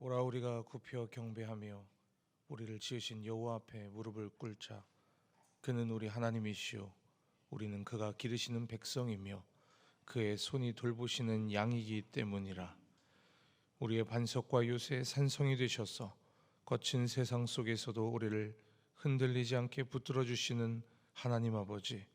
오라 우리가 굽혀 경배하며 우리를 지으신 여호와 앞에 무릎을 꿇자. 그는 우리 하나님이시요 우리는 그가 기르시는 백성이며 그의 손이 돌보시는 양이기 때문이라. 우리의 반석과 요새의 산성이 되셔서 거친 세상 속에서도 우리를 흔들리지 않게 붙들어 주시는 하나님 아버지,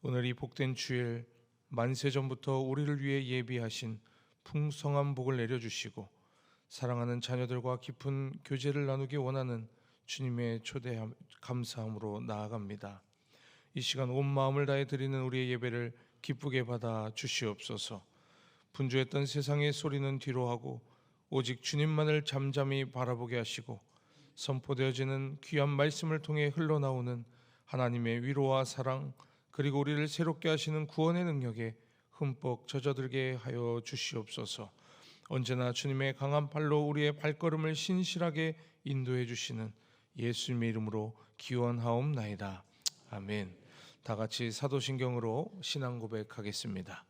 오늘 이 복된 주일 만세 전부터 우리를 위해 예비하신 풍성한 복을 내려주시고 사랑하는 자녀들과 깊은 교제를 나누기 원하는 주님의 초대 감사함으로 나아갑니다. 이 시간 온 마음을 다해 드리는 우리의 예배를 기쁘게 받아 주시옵소서. 분주했던 세상의 소리는 뒤로 하고 오직 주님만을 잠잠히 바라보게 하시고 선포되어지는 귀한 말씀을 통해 흘러나오는 하나님의 위로와 사랑, 그리고 우리를 새롭게 하시는 구원의 능력에 흠뻑 젖어들게 하여 주시옵소서. 언제나 주님의 강한 팔로 우리의 발걸음을 신실하게 인도해 주시는 예수님의 이름으로 기원하옵나이다. 아멘. 다 같이 사도신경으로 신앙 고백하겠습니다.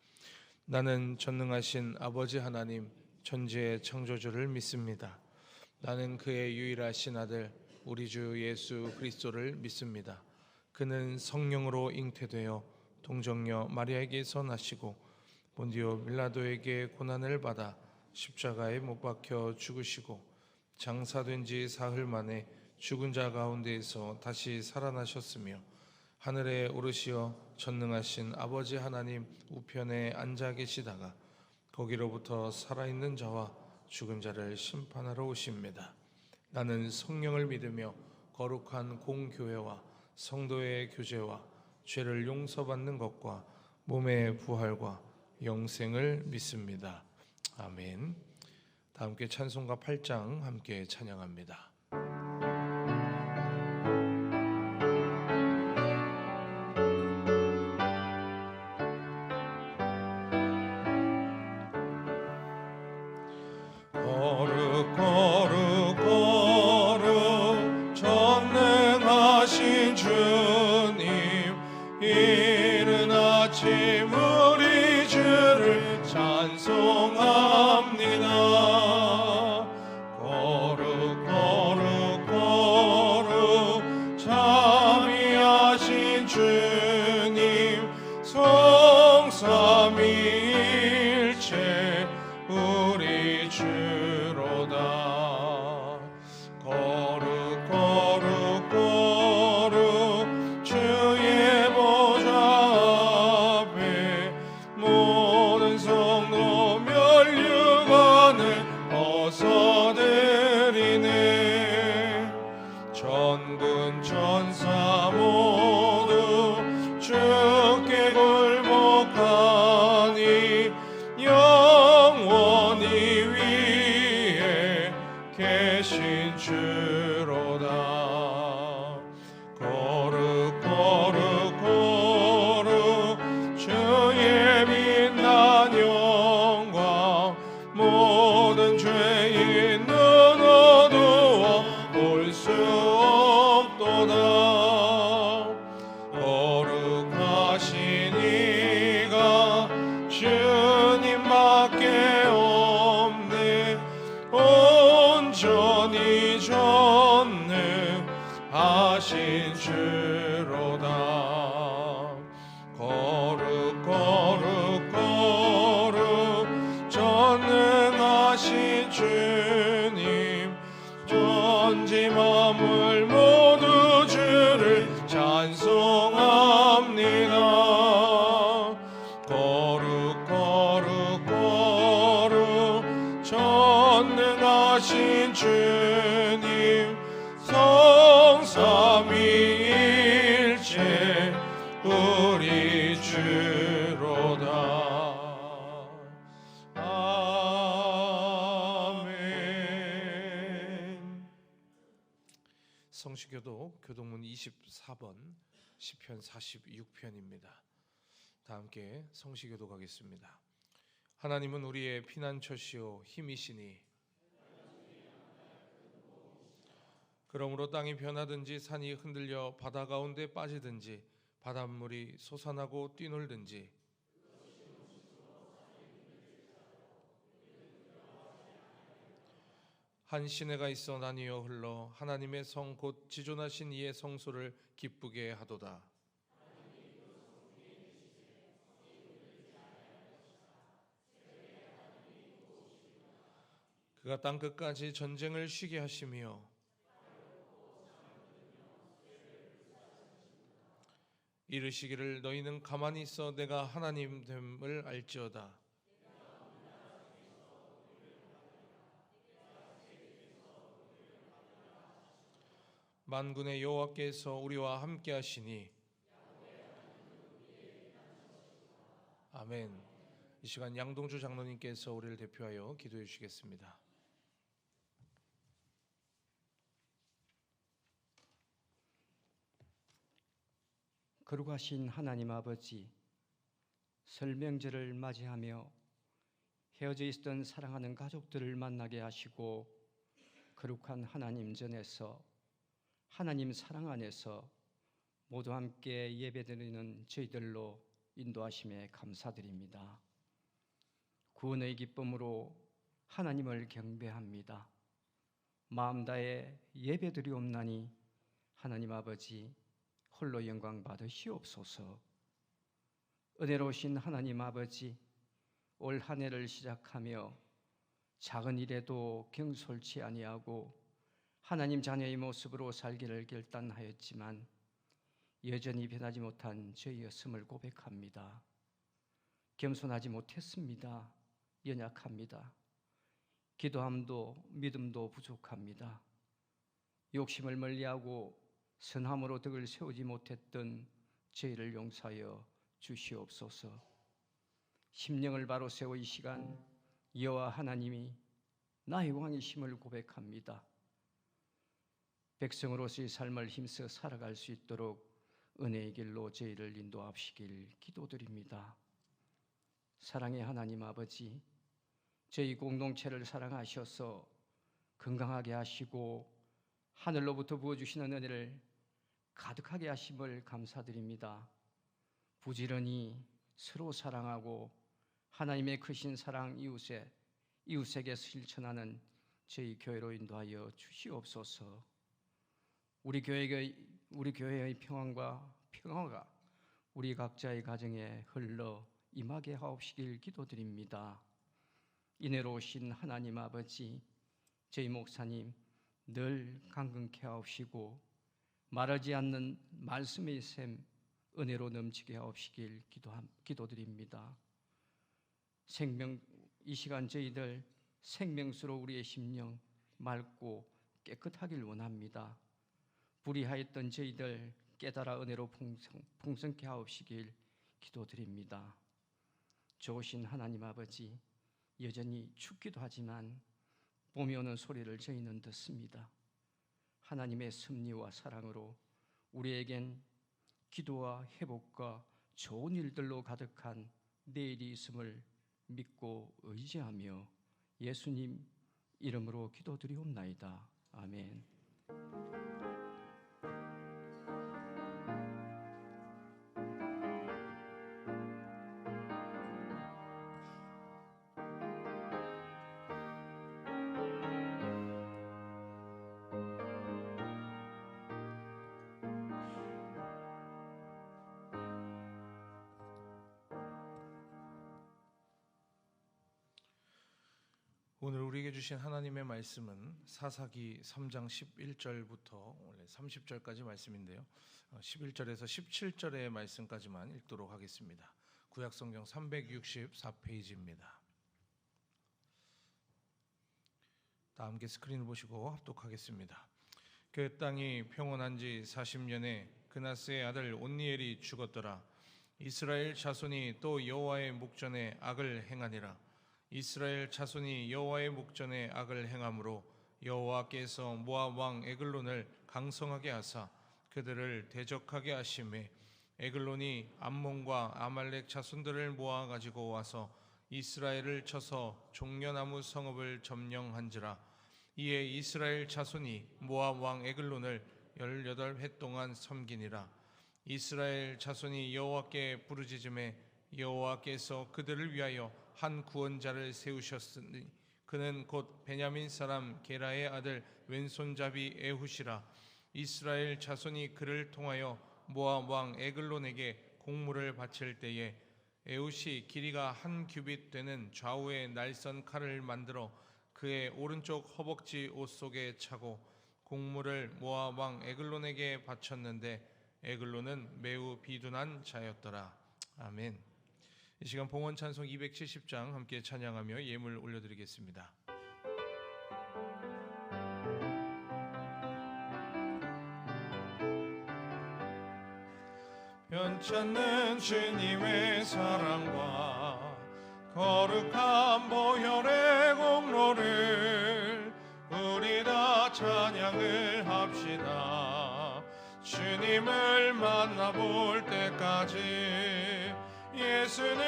나는 전능하신 아버지 하나님 천지의 창조주를 믿습니다. 나는 그의 유일하신 아들 우리 주 예수 그리스도를 믿습니다. 그는 성령으로 잉태되어 동정녀 마리아에게서 나시고 본디오 빌라도에게 고난을 받아 십자가에 못 박혀 죽으시고 장사된 지 사흘 만에 죽은 자 가운데에서 다시 살아나셨으며 하늘에 오르시어 전능하신 아버지 하나님 우편에 앉아 계시다가 거기로부터 살아있는 자와 죽은 자를 심판하러 오십니다. 나는 성령을 믿으며 거룩한 공교회와 성도의 교제와 죄를 용서받는 것과 몸의 부활과 영생을 믿습니다. 아멘. 다 함께 찬송가 8장 함께 찬양합니다. 거룩 거룩 거룩 전능하신 주님, 이른 아침 우리 주를 찬송합니다. 거룩 거룩 거룩 자비하신 주님, 성삼위일체 우리 주로다. 거룩 거룩 거룩 주의 보좌 앞에 모든 성도 면류관을 벗어드리네. 천군 천사 모두 주께 굴복하니 영원히 위에 계신 주로다. 거룩 거룩 거룩 주의 빛난 영광, 모든 죄인 눈 어두워 볼 수 없도다. 거룩하신 이가 주님밖에 없네. 온전히 전능하신 주로다. 거룩 거룩 거룩 전능하신 주님, 전지 만물 모두 주를 찬송합니다. 거룩 거룩 거룩 전능하신 주님, 성삼위일체 우리 주로다. 아멘. 성시교도 교동문 24번 시편 46편입니다. 다 함께 성시교도 가겠습니다. 하나님은 우리의 피난처시요 힘이시니 그러므로 땅이 변하든지 산이 흔들려 바다 가운데 빠지든지 바닷물이 솟아나고 뛰놀든지 한 시내가 있어 나뉘어 흘러 하나님의 성 곧 지존하신 이의 성소를 기쁘게 하도다. 그가 땅 끝까지 전쟁을 쉬게 하시며 이르시기를 너희는 가만히 있어 내가 하나님 됨을 알지어다. 만군의 여호와께서 우리와 함께 하시니 아멘. 이 시간 양동주 장로님께서 우리를 대표하여 기도해 주시겠습니다. 거룩하신 하나님 아버지, 설 명절을 맞이하며 헤어져 있었던 사랑하는 가족들을 만나게 하시고 거룩한 하나님 전에서 하나님 사랑 안에서 모두 함께 예배드리는 저희들로 인도하심에 감사드립니다. 구원의 기쁨으로 하나님을 경배합니다. 마음 다해 예배드리옵나니 하나님 아버지 홀로 영광 받으시옵소서. 은혜로우신 하나님 아버지, 올 한 해를 시작하며 작은 일에도 경솔치 아니하고 하나님 자녀의 모습으로 살기를 결단하였지만 여전히 변하지 못한 저희였음을 고백합니다. 겸손하지 못했습니다. 연약합니다. 기도함도 믿음도 부족합니다. 욕심을 멀리하고 선함으로 덕을 세우지 못했던 저희를 용서하여 주시옵소서. 심령을 바로 세워 이 시간 여호와 하나님이 나의 왕이심을 고백합니다. 백성으로서의 삶을 힘써 살아갈 수 있도록 은혜의 길로 저희를 인도하시길 기도드립니다. 사랑의 하나님 아버지, 저희 공동체를 사랑하셔서 건강하게 하시고 하늘로부터 부어주시는 은혜를 가득하게 하심을 감사드립니다. 부지런히 서로 사랑하고 하나님의 크신 사랑 이웃에게 실천하는 저희 교회로 인도하여 주시옵소서. 우리 교회의 평화가 우리 각자의 가정에 흘러 임하게 하옵시길 기도드립니다. 인애로우신 하나님 아버지, 저희 목사님 늘 강건케 하옵시고 마르지 않는 말씀의 샘 은혜로 넘치게 하옵시길 기도드립니다. 이 시간 저희들 생명수로 우리의 심령 맑고 깨끗하길 원합니다. 불의하였던 저희들 깨달아 은혜로 풍성케 하옵시길 기도드립니다. 좋으신 하나님 아버지, 여전히 춥기도 하지만 봄이 오는 소리를 저희는 듣습니다. 하나님의 섭리와 사랑으로 우리에겐 기도와 회복과 좋은 일들로 가득한 내일이 있음을 믿고 의지하며 예수님 이름으로 기도드리옵나이다. 아멘. 오늘 우리에게 주신 하나님의 말씀은 사사기 3장 11절부터 원래 30절까지 말씀인데요. 11절에서 17절의 말씀까지만 읽도록 하겠습니다. 구약성경 364페이지입니다. 다 함께 스크린을 보시고 합독하겠습니다. 그 땅이 평온한 지 40년에 그나스의 아들 온니엘이 죽었더라. 이스라엘 자손이 또 여호와의 목전에 악을 행하니라. 이스라엘 자손이 여호와의 목전에 악을 행함으로 여호와께서 모압 왕 에글론을 강성하게 하사 그들을 대적하게 하심에 에글론이 암몬과 아말렉 자손들을 모아 가지고 와서 이스라엘을 쳐서 종려나무 성읍을 점령한지라. 이에 이스라엘 자손이 모압 왕 에글론을 18해 동안 섬기니라. 이스라엘 자손이 여호와께 부르짖음에 여호와께서 그들을 위하여 한 구원자를 세우셨으니 그는 곧 베냐민 사람 게라의 아들 왼손잡이 에훗이라. 이스라엘 자손이 그를 통하여 모압 왕 에글론에게 공물을 바칠 때에 에훗이 길이가 한 규빗 되는 좌우의 날선 칼을 만들어 그의 오른쪽 허벅지 옷 속에 차고 공물을 모압 왕 에글론에게 바쳤는데 에글론은 매우 비둔한 자였더라. 아멘. 이 시간 봉헌 찬송 270장 함께 찬양하며 예물 올려드리겠습니다. 변찮는 주님의 사랑과 거룩한 보혈의 공로를 우리 다 찬양을 합시다. 주님을 만나볼 때까지 예수는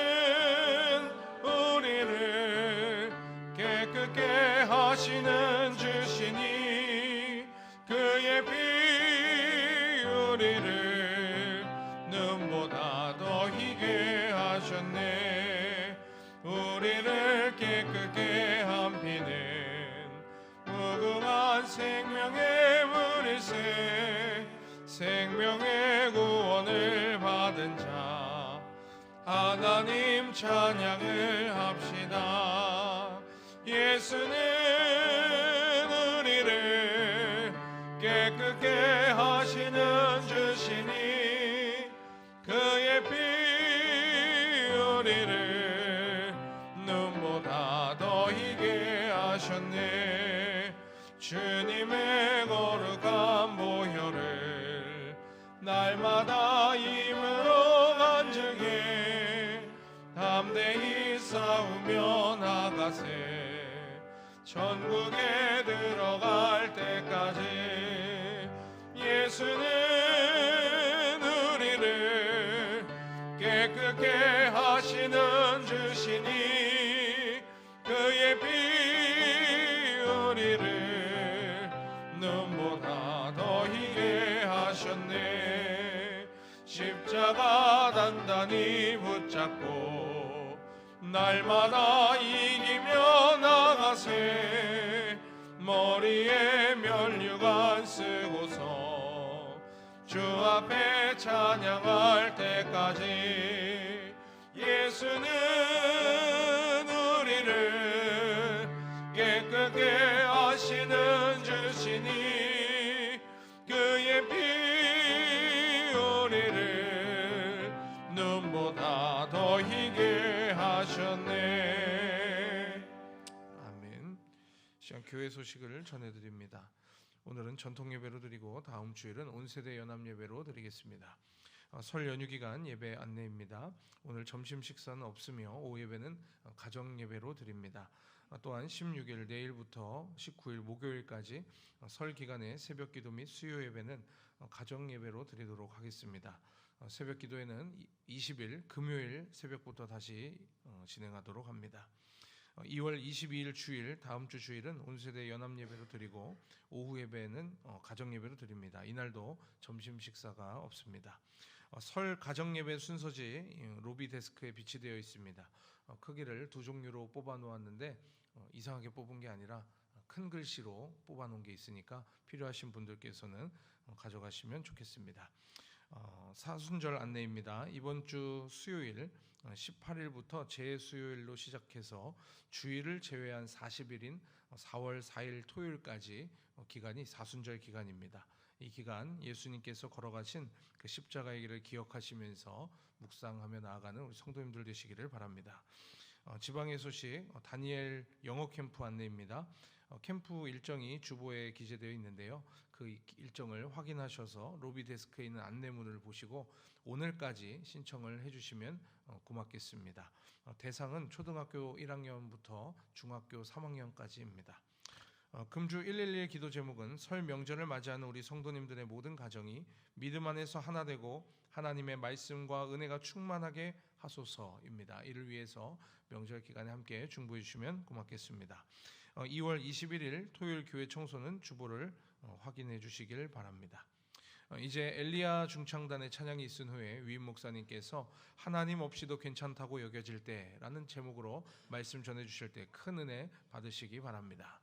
우리를 깨끗게 하시는 주시니 그의 피 우리를 눈보다 더 희게 하셨네. 우리를 깨끗게 한 피는 무궁한 생명의 물일세. 생명의 구원을 받은 자 하나님 찬양을 합시다. 예수는 우리를 깨끗게 하시는 주시니 그의 피 우리를 눈보다 더 희게 하셨네. 주님의 거룩한 보혈을 날마다 힘으로 간증해 담대히 싸우며 나가세. 천국에 들어갈 때까지 예수는 우리를 깨끗게 하시는 주시니 그의 피 우리를 눈보다 더 희게 하셨네. 십자가 단단히 붙잡고 날마다 이기며 나가세. 머리에 면류관 쓰고서 주 앞에 찬양할 때까지 예수는 우리를 깨끗게 하시는 주시니 그의 피 우리를 눈보다 더 희게 하셨네. 아멘. 시간 교회 소식을 전해드립니다. 오늘은 전통 예배로 드리고 다음 주일은 온세대 연합 예배로 드리겠습니다. 설 연휴 기간 예배 안내입니다. 오늘 점심 식사는 없으며 오후 예배는 가정 예배로 드립니다. 또한 16일 내일부터 19일 목요일까지 설 기간의 새벽 기도 및 수요 예배는 가정 예배로 드리도록 하겠습니다. 새벽 기도회는 20일 금요일 새벽부터 다시 진행하도록 합니다. 2월 22일 주일 다음 주 주일은 온세대 연합 예배로 드리고 오후 예배는 가정 예배로 드립니다. 이날도 점심 식사가 없습니다. 설 가정 예배 순서지 로비 데스크에 비치되어 있습니다. 크기를 두 종류로 뽑아 놓았는데 이상하게 뽑은 게 아니라 큰 글씨로 뽑아 놓은 게 있으니까 필요하신 분들께서는 가져가시면 좋겠습니다. 사순절 안내입니다. 이번 주 수요일 18일부터 재수요일로 시작해서 주일을 제외한 40일인 4월 4일 토요일까지 기간이 사순절 기간입니다. 이 기간 예수님께서 걸어가신 그 십자가의 길을 기억하시면서 묵상하며 나아가는 우리 성도님들 되시기를 바랍니다. 지방의 소식 다니엘 영어 캠프 안내입니다. 캠프 일정이 주보에 기재되어 있는데요. 그 일정을 확인하셔서 로비 데스크에 있는 안내문을 보시고 오늘까지 신청을 해주시면 고맙겠습니다. 대상은 초등학교 1학년부터 중학교 3학년까지입니다. 금주 111 기도 제목은 설 명절을 맞이하는 우리 성도님들의 모든 가정이 믿음 안에서 하나 되고 하나님의 말씀과 은혜가 충만하게 하소서입니다. 이를 위해서 명절 기간에 함께 중보해 주시면 고맙겠습니다. 2월 21일 토요일 교회 청소는 주보를 확인해 주시길 바랍니다. 이제 엘리야 중창단의 찬양이 있은 후에 위임 목사님께서 하나님 없이도 괜찮다고 여겨질 때라는 제목으로 말씀 전해 주실 때 큰 은혜 받으시기 바랍니다.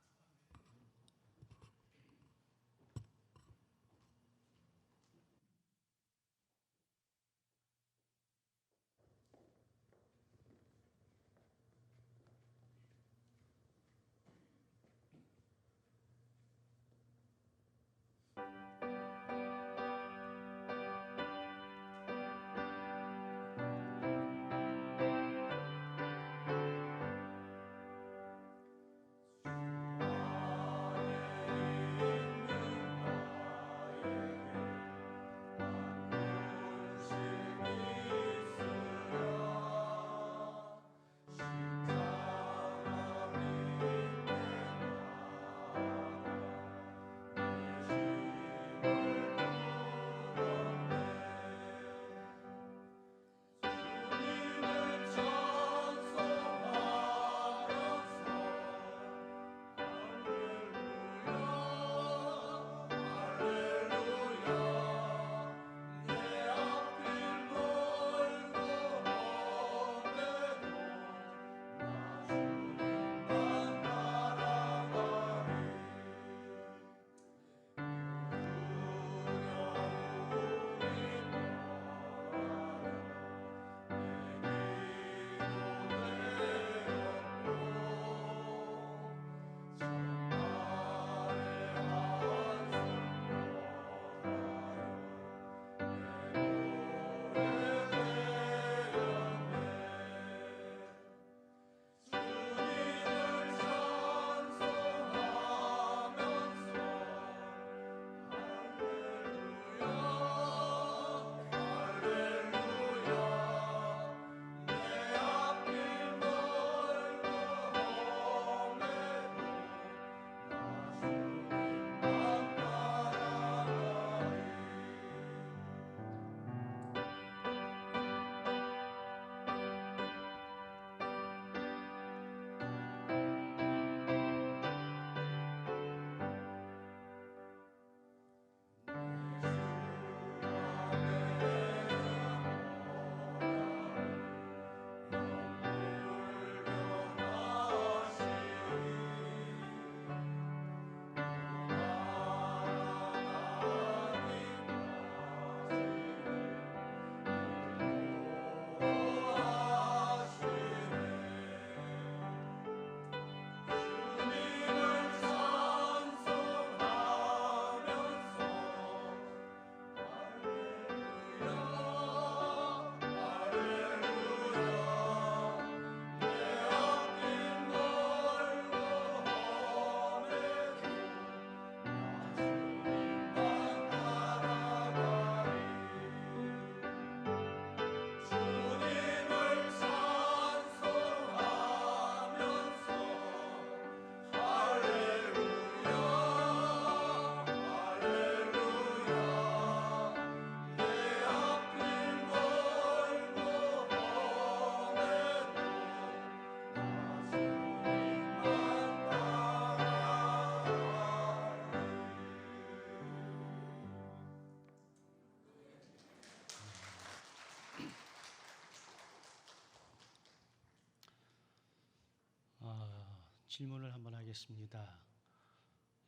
질문을 한번 하겠습니다.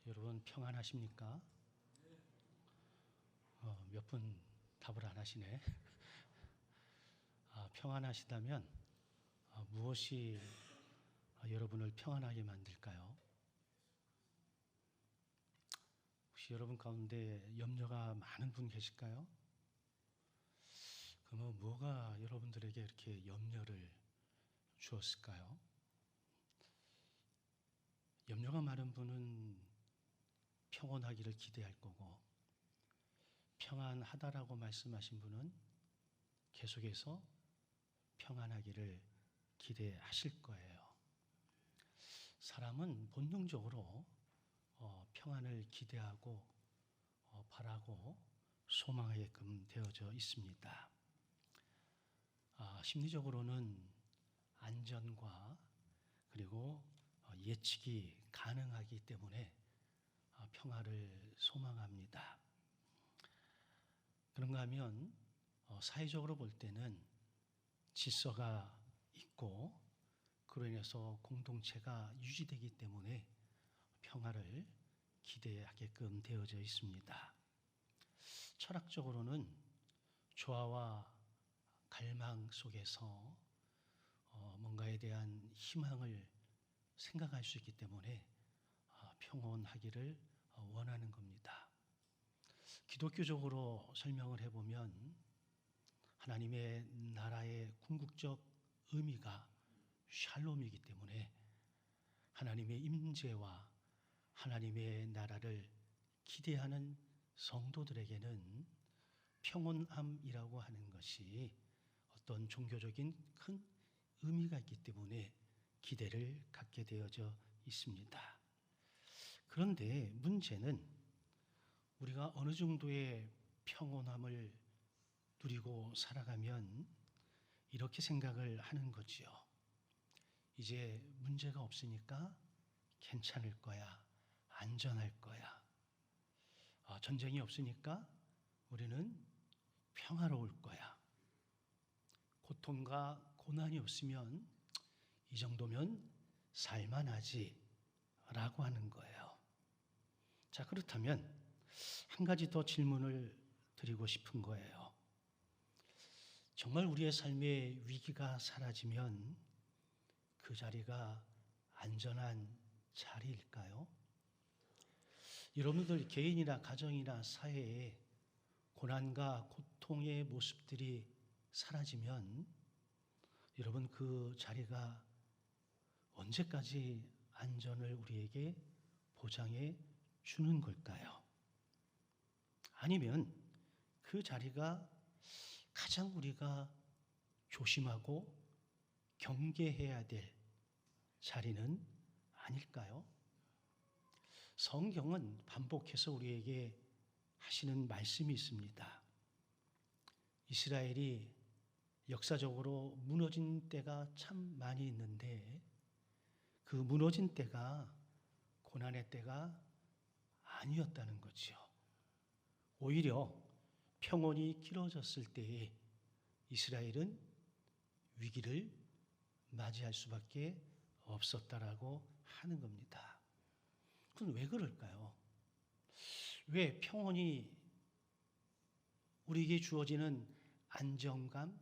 여러분 평안하십니까? 몇 분 답을 안 하시네. 평안하시다면 무엇이 여러분을 평안하게 만들까요? 혹시 여러분 가운데 염려가 많은 분 계실까요? 그러면 뭐가 여러분들에게 이렇게 염려를 주었을까요? 염려가 많은 분은 평온하기를 기대할 거고, 평안하다라고 말씀하신 분은 계속해서 평안하기를 기대하실 거예요. 사람은 본능적으로 평안을 기대하고 바라고 소망하게끔 되어져 있습니다. 심리적으로는 안전과 그리고 예측이 가능하기 때문에 평화를 소망합니다. 그런가 하면 사회적으로 볼 때는 질서가 있고 그로 인해서 공동체가 유지되기 때문에 평화를 기대하게끔 되어져 있습니다. 철학적으로는 조화와 갈망 속에서 뭔가에 대한 희망을 생각할 수 있기 때문에 평온하기를 원하는 겁니다. 기독교적으로 설명을 해보면 하나님의 나라의 궁극적 의미가 샬롬이기 때문에 하나님의 임재와 하나님의 나라를 기대하는 성도들에게는 평온함이라고 하는 것이 어떤 종교적인 큰 의미가 있기 때문에 기대를 갖게 되어져 있습니다. 그런데 문제는 우리가 어느 정도의 평온함을 누리고 살아가면 이렇게 생각을 하는 거지요. 이제 문제가 없으니까 괜찮을 거야, 안전할 거야. 전쟁이 없으니까 우리는 평화로울 거야. 고통과 고난이 없으면 이 정도면 살만하지 라고 하는 거예요. 자, 그렇다면 한 가지 더 질문을 드리고 싶은 거예요. 정말 우리의 삶의 위기가 사라지면 그 자리가 안전한 자리일까요? 여러분들 개인이나 가정이나 사회에 고난과 고통의 모습들이 사라지면 여러분 그 자리가 언제까지 안전을 우리에게 보장해 주는 걸까요? 아니면 그 자리가 가장 우리가 조심하고 경계해야 될 자리는 아닐까요? 성경은 반복해서 우리에게 하시는 말씀이 있습니다. 이스라엘이 역사적으로 무너진 때가 참 많이 있는데 그 무너진 때가 고난의 때가 아니었다는 거지요. 오히려 평온이 길어졌을 때에 이스라엘은 위기를 맞이할 수밖에 없었다라고 하는 겁니다. 그건 왜 그럴까요? 왜 평온이 우리에게 주어지는 안정감,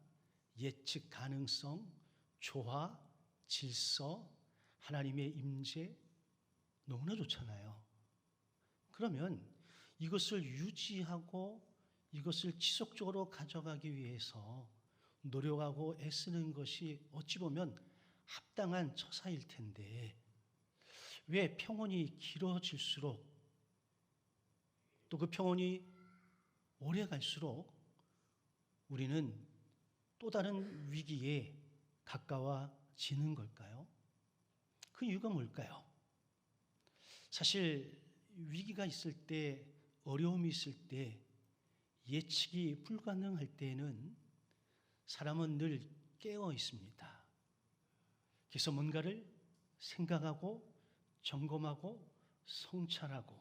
예측 가능성, 조화, 질서, 하나님의 임재 너무나 좋잖아요. 그러면 이것을 유지하고 이것을 지속적으로 가져가기 위해서 노력하고 애쓰는 것이 어찌 보면 합당한 처사일 텐데 왜 평온이 길어질수록 또 그 평온이 오래 갈수록 우리는 또 다른 위기에 가까워지는 걸까요? 그 이유가 뭘까요? 사실 위기가 있을 때, 어려움이 있을 때, 예측이 불가능할 때에는 사람은 늘 깨어 있습니다. 그래서 뭔가를 생각하고 점검하고 성찰하고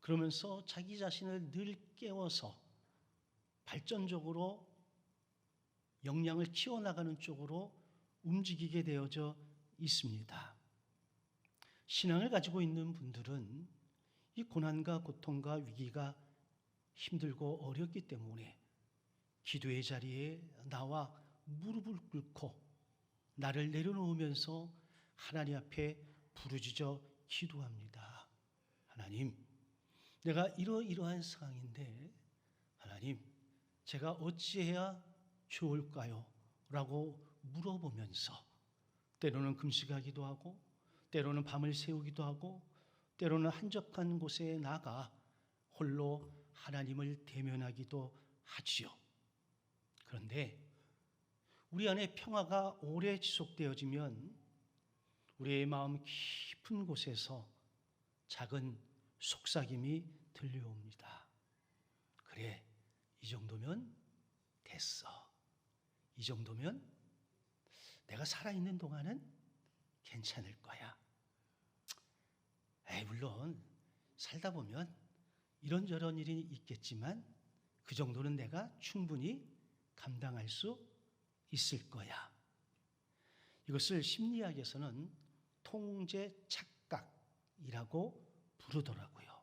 그러면서 자기 자신을 늘 깨워서 발전적으로 역량을 키워나가는 쪽으로 움직이게 되어져 있습니다. 신앙을 가지고 있는 분들은 이 고난과 고통과 위기가 힘들고 어렵기 때문에 기도의 자리에 나와 무릎을 꿇고 나를 내려놓으면서 하나님 앞에 부르짖어 기도합니다. 하나님, 내가 이러이러한 상황인데 하나님, 제가 어찌해야 좋을까요? 라고 물어보면서 때로는 금식하기도 하고 때로는 밤을 새우기도 하고 때로는 한적한 곳에 나가 홀로 하나님을 대면하기도 하지요. 그런데 우리 안에 평화가 오래 지속되어지면 우리의 마음 깊은 곳에서 작은 속삭임이 들려옵니다. 그래, 이 정도면 됐어. 이 정도면 내가 살아있는 동안은 괜찮을 거야. 물론 살다 보면 이런저런 일이 있겠지만 그 정도는 내가 충분히 감당할 수 있을 거야. 이것을 심리학에서는 통제 착각이라고 부르더라고요.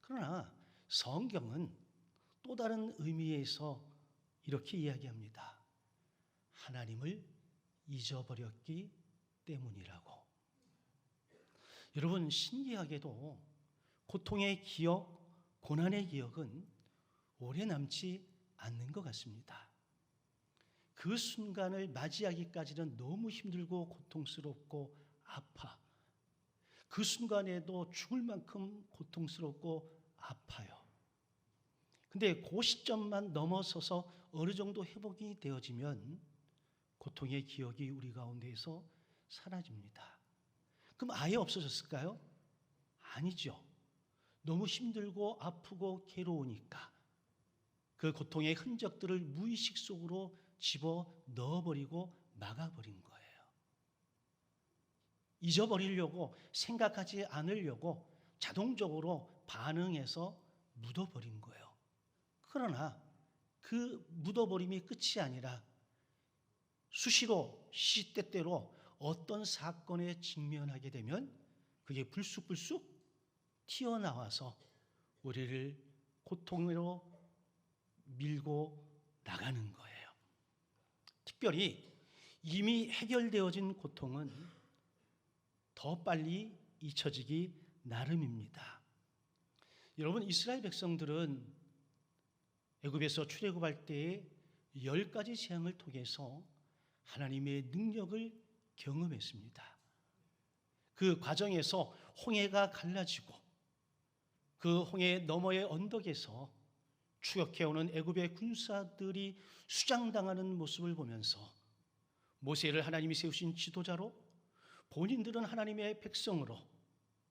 그러나 성경은 또 다른 의미에서 이렇게 이야기합니다. 하나님을 잊어버렸기 때문이라고. 여러분, 신기하게도 고통의 기억, 고난의 기억은 오래 남지 않는 것 같습니다. 그 순간을 맞이하기까지는 너무 힘들고 고통스럽고 아파. 그 순간에도 죽을 만큼 고통스럽고 아파요. 근데 그 시점만 넘어서서 어느 정도 회복이 되어지면 고통의 기억이 우리 가운데에서 사라집니다. 그럼 아예 없어졌을까요? 아니죠. 너무 힘들고 아프고 괴로우니까 그 고통의 흔적들을 무의식 속으로 집어 넣어버리고 막아버린 거예요. 잊어버리려고, 생각하지 않으려고 자동적으로 반응해서 묻어버린 거예요. 그러나 그 묻어버림이 끝이 아니라 수시로 시시때때로 어떤 사건에 직면하게 되면 그게 불쑥불쑥 튀어나와서 우리를 고통으로 밀고 나가는 거예요. 특별히 이미 해결되어진 고통은 더 빨리 잊혀지기 나름입니다. 여러분, 이스라엘 백성들은 애굽에서 출애굽할 때에 10가지 재앙을 통해서 하나님의 능력을 경험했습니다. 그 과정에서 홍해가 갈라지고 그 홍해 너머의 언덕에서 추격해오는 애굽의 군사들이 수장당하는 모습을 보면서 모세를 하나님이 세우신 지도자로, 본인들은 하나님의 백성으로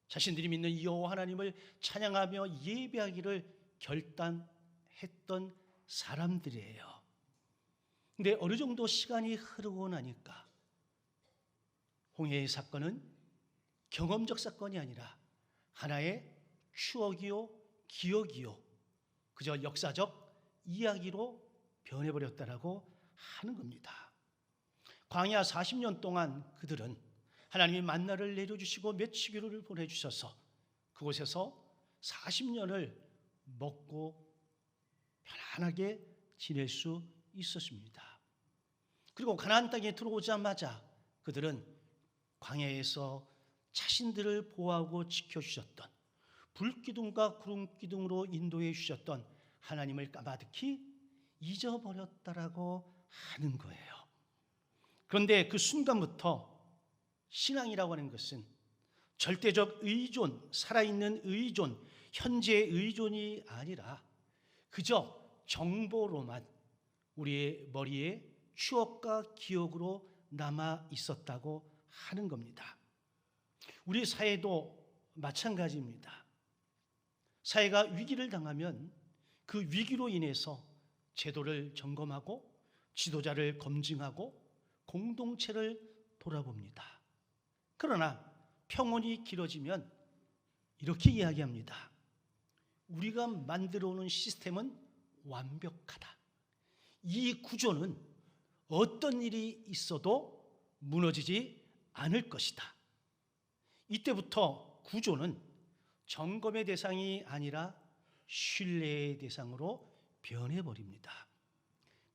자신들이 믿는 여호와 하나님을 찬양하며 예배하기를 결단했던 사람들이에요. 근데 어느 정도 시간이 흐르고 나니까 홍해의 사건은 경험적 사건이 아니라 하나의 추억이요, 기억이요, 그저 역사적 이야기로 변해버렸다라고 하는 겁니다. 광야 40년 동안 그들은 하나님이 만나를 내려주시고 메추기를 보내주셔서 그곳에서 40년을 먹고 편안하게 지낼 수 있었습니다. 그리고 가나안 땅에 들어오자마자 그들은 광야에서 자신들을 보호하고 지켜주셨던, 불기둥과 구름기둥으로 인도해 주셨던 하나님을 까마득히 잊어버렸다라고 하는 거예요. 그런데 그 순간부터 신앙이라고 하는 것은 절대적 의존, 살아있는 의존, 현재의 의존이 아니라 그저 정보로만 우리의 머리에 추억과 기억으로 남아 있었다고 하는 겁니다. 우리 사회도 마찬가지입니다. 사회가 위기를 당하면 그 위기로 인해서 제도를 점검하고 지도자를 검증하고 공동체를 돌아봅니다. 그러나 평온이 길어지면 이렇게 이야기합니다. 우리가 만들어 오는 시스템은 완벽하다. 이 구조는 어떤 일이 있어도 무너지지 않을 것이다. 이때부터 구조는 점검의 대상이 아니라 신뢰의 대상으로 변해버립니다.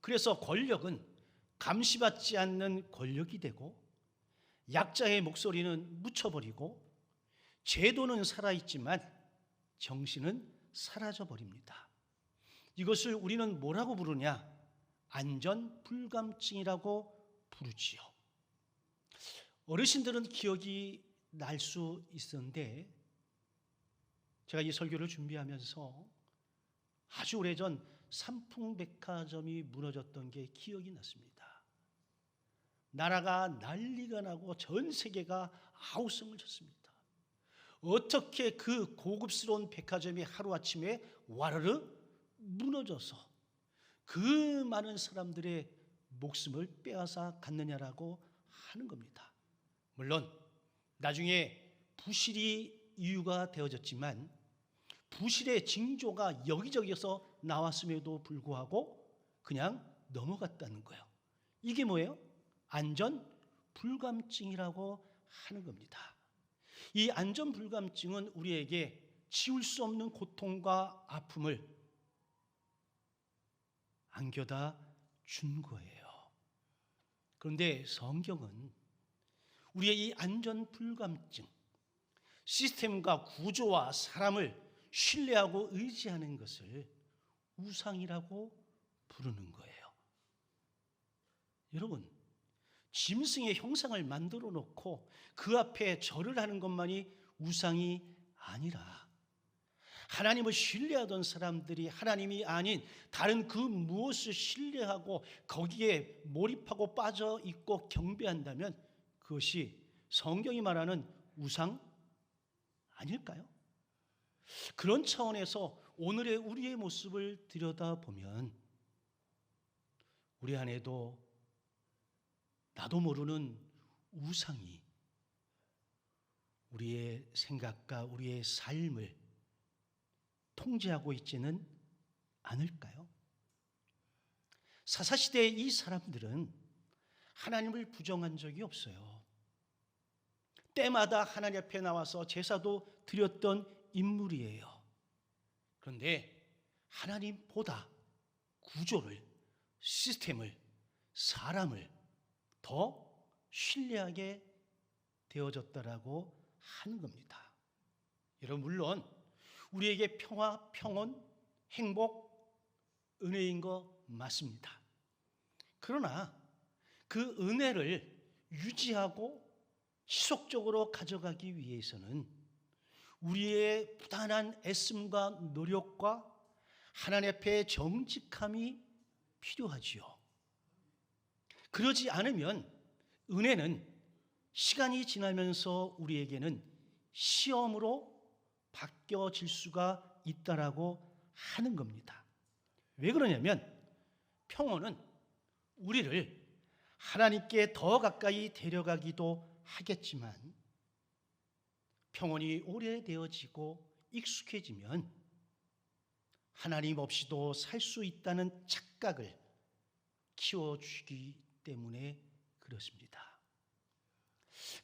그래서 권력은 감시받지 않는 권력이 되고 약자의 목소리는 묻혀버리고 제도는 살아있지만 정신은 사라져버립니다. 이것을 우리는 뭐라고 부르냐? 안전불감증이라고 부르지요. 어르신들은 기억이 날 수 있었는데 제가 이 설교를 준비하면서 아주 오래전 삼풍백화점이 무너졌던 게 기억이 났습니다. 나라가 난리가 나고 전 세계가 아우성을 쳤습니다. 어떻게 그 고급스러운 백화점이 하루아침에 와르르 무너져서 그 많은 사람들의 목숨을 빼앗아 갔느냐라고 하는 겁니다. 물론 나중에 부실이 이유가 되어졌지만 부실의 징조가 여기저기서 나왔음에도 불구하고 그냥 넘어갔다는 거예요. 이게 뭐예요? 안전 불감증이라고 하는 겁니다. 이 안전 불감증은 우리에게 지울 수 없는 고통과 아픔을 안겨다 준 거예요. 그런데 성경은 우리의 이 안전 불감증, 시스템과 구조와 사람을 신뢰하고 의지하는 것을 우상이라고 부르는 거예요. 여러분, 짐승의 형상을 만들어 놓고 그 앞에 절을 하는 것만이 우상이 아니라 하나님을 신뢰하던 사람들이 하나님이 아닌 다른 그 무엇을 신뢰하고 거기에 몰입하고 빠져 있고 경배한다면 그것이 성경이 말하는 우상 아닐까요? 그런 차원에서 오늘의 우리의 모습을 들여다보면 우리 안에도 나도 모르는 우상이 우리의 생각과 우리의 삶을 통제하고 있지는 않을까요? 사사시대의 이 사람들은 하나님을 부정한 적이 없어요. 때마다 하나님 앞에 나와서 제사도 드렸던 인물이에요. 그런데 하나님보다 구조를, 시스템을, 사람을 더 신뢰하게 되어졌다라고 하는 겁니다. 여러분, 물론 우리에게 평화, 평온, 행복, 은혜인 거 맞습니다. 그러나 그 은혜를 유지하고 지속적으로 가져가기 위해서는 우리의 부단한 애씀과 노력과 하나님 앞에 정직함이 필요하지요. 그러지 않으면 은혜는 시간이 지나면서 우리에게는 시험으로 바뀌어질 수가 있다라고 하는 겁니다. 왜 그러냐면 평온은 우리를 하나님께 더 가까이 데려가기도 하겠지만 평온이 오래되어지고 익숙해지면 하나님 없이도 살 수 있다는 착각을 키워주기 때문에 그렇습니다.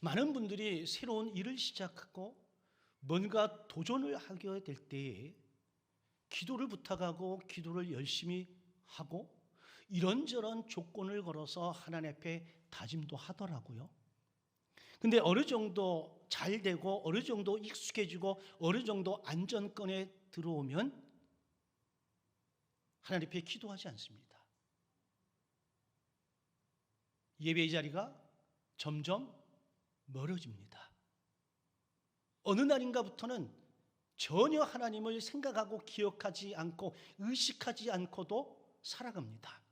많은 분들이 새로운 일을 시작하고 뭔가 도전을 하게 될 때에 기도를 부탁하고 기도를 열심히 하고 이런저런 조건을 걸어서 하나님 앞에 다짐도 하더라고요. 근데 어느 정도 잘 되고 어느 정도 익숙해지고 어느 정도 안정권에 들어오면 하나님 앞에 기도하지 않습니다. 예배의 자리가 점점 멀어집니다. 어느 날인가부터는 전혀 하나님을 생각하고 기억하지 않고 의식하지 않고도 살아갑니다.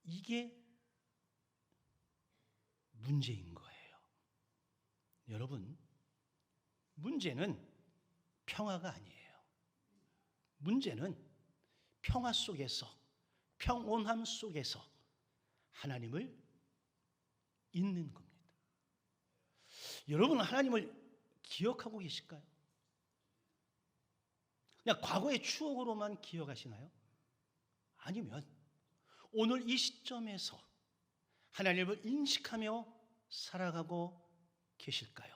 이게 문제인 거예요. 여러분, 문제는 평화가 아니에요. 문제는 평화 속에서, 평온함 속에서 하나님을 잊는 겁니다. 여러분, 하나님을 기억하고 계실까요? 그냥 과거의 추억으로만 기억하시나요? 아니면 오늘 이 시점에서 하나님을 인식하며 살아가고 계실까요?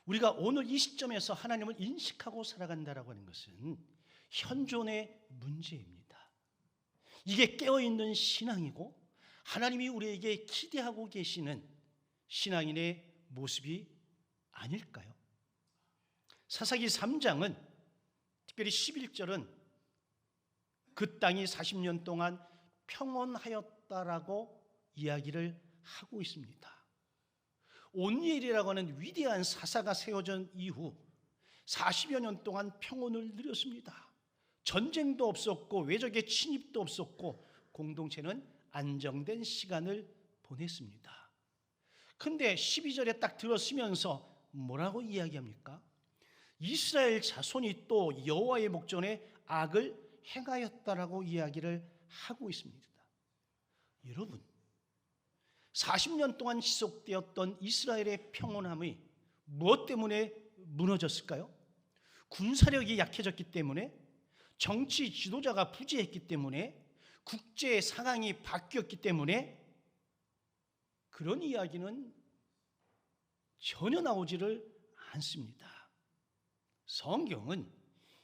우리가 오늘 이 시점에서 하나님을 인식하고 살아간다라고 하는 것은 현존의 문제입니다. 이게 깨어있는 신앙이고 하나님이 우리에게 기대하고 계시는 신앙인의 모습이 아닐까요? 사사기 3장은 특별히 11절은 그 땅이 40년 동안 평온하였다라고 이야기를 하고 있습니다. 온니엘이라고 하는 위대한 사사가 세워진 이후 40여 년 동안 평온을 누렸습니다. 전쟁도 없었고 외적의 침입도 없었고 공동체는 안정된 시간을 보냈습니다. 근데 12절에 딱 들어서면서 뭐라고 이야기합니까? 이스라엘 자손이 또 여호와의 목전에 악을 행하였다라고 이야기를 하고 있습니다. 여러분, 40년 동안 지속되었던 이스라엘의 평온함이 무엇 때문에 무너졌을까요? 군사력이 약해졌기 때문에, 정치 지도자가 부재했기 때문에, 국제 상황이 바뀌었기 때문에, 그런 이야기는 전혀 나오지를 않습니다. 성경은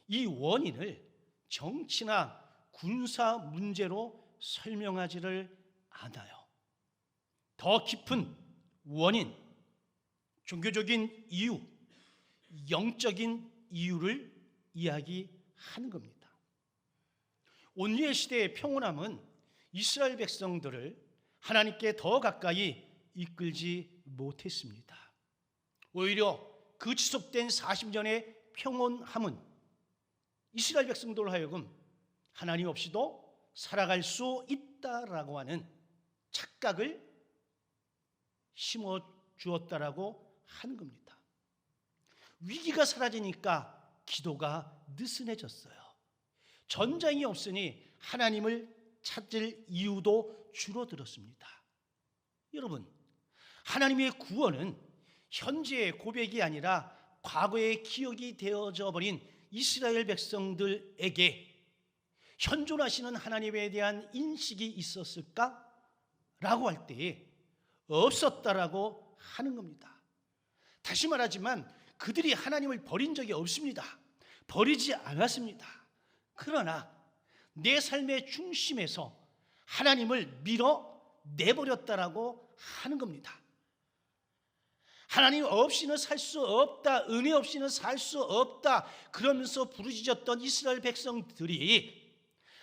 이 원인을 정치나 군사 문제로 설명하지를 않아요. 더 깊은 원인, 종교적인 이유, 영적인 이유를 이야기하는 겁니다. 온리의 시대의 평온함은 이스라엘 백성들을 하나님께 더 가까이 이끌지 못했습니다. 오히려 그 지속된 40년의 평온함은 이스라엘 백성들로 하여금 하나님 없이도 살아갈 수 있다라고 하는 착각을 심어 주었다라고 하는 겁니다. 위기가 사라지니까 기도가 느슨해졌어요. 전쟁이 없으니 하나님을 찾을 이유도 줄어들었습니다. 여러분, 하나님의 구원은 현재의 고백이 아니라 과거의 기억이 되어져 버린 이스라엘 백성들에게 현존하시는 하나님에 대한 인식이 있었을까? 라고 할 때에 없었다라고 하는 겁니다. 다시 말하지만 그들이 하나님을 버린 적이 없습니다. 버리지 않았습니다. 그러나 내 삶의 중심에서 하나님을 밀어내버렸다라고 하는 겁니다. 하나님 없이는 살 수 없다, 은혜 없이는 살 수 없다 그러면서 부르짖었던 이스라엘 백성들이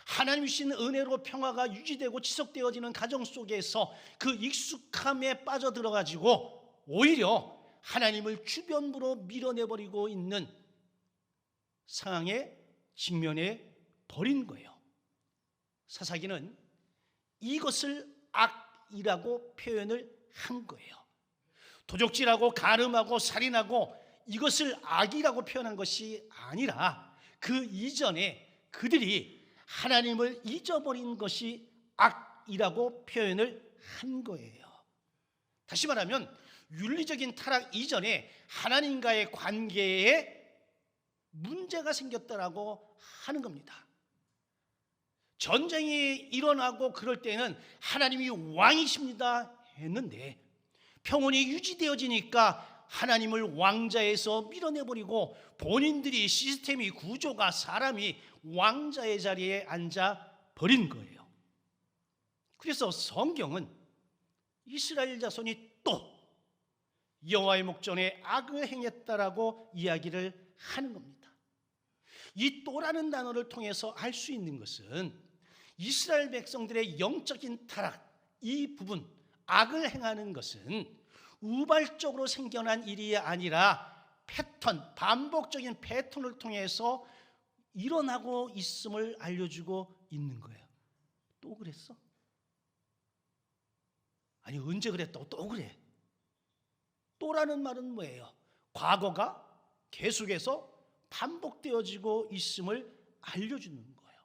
하나님이신 은혜로 평화가 유지되고 지속되어지는 가정 속에서 그 익숙함에 빠져들어가지고 오히려 하나님을 주변으로 밀어내버리고 있는 상황에 직면해 버린 거예요. 사사기는 이것을 악이라고 표현을 한 거예요. 도적질하고 간음하고 살인하고 이것을 악이라고 표현한 것이 아니라 그 이전에 그들이 하나님을 잊어버린 것이 악이라고 표현을 한 거예요. 다시 말하면 윤리적인 타락 이전에 하나님과의 관계에 문제가 생겼다라고 하는 겁니다. 전쟁이 일어나고 그럴 때는 하나님이 왕이십니다 했는데 평온이 유지되어지니까 하나님을 왕자에서 밀어내버리고 본인들이 시스템이 구조가 사람이 왕자의 자리에 앉아 버린 거예요. 그래서 성경은 이스라엘 자손이 또 여호와의 목전에 악을 행했다라고 이야기를 하는 겁니다. 이 또라는 단어를 통해서 알 수 있는 것은 이스라엘 백성들의 영적인 타락, 이 부분 악을 행하는 것은 우발적으로 생겨난 일이 아니라 패턴, 반복적인 패턴을 통해서 일어나고 있음을 알려주고 있는 거예요. 또 그랬어? 아니 언제 그랬다고 또 그래? 또라는 말은 뭐예요? 과거가 계속해서 반복되어지고 있음을 알려주는 거예요.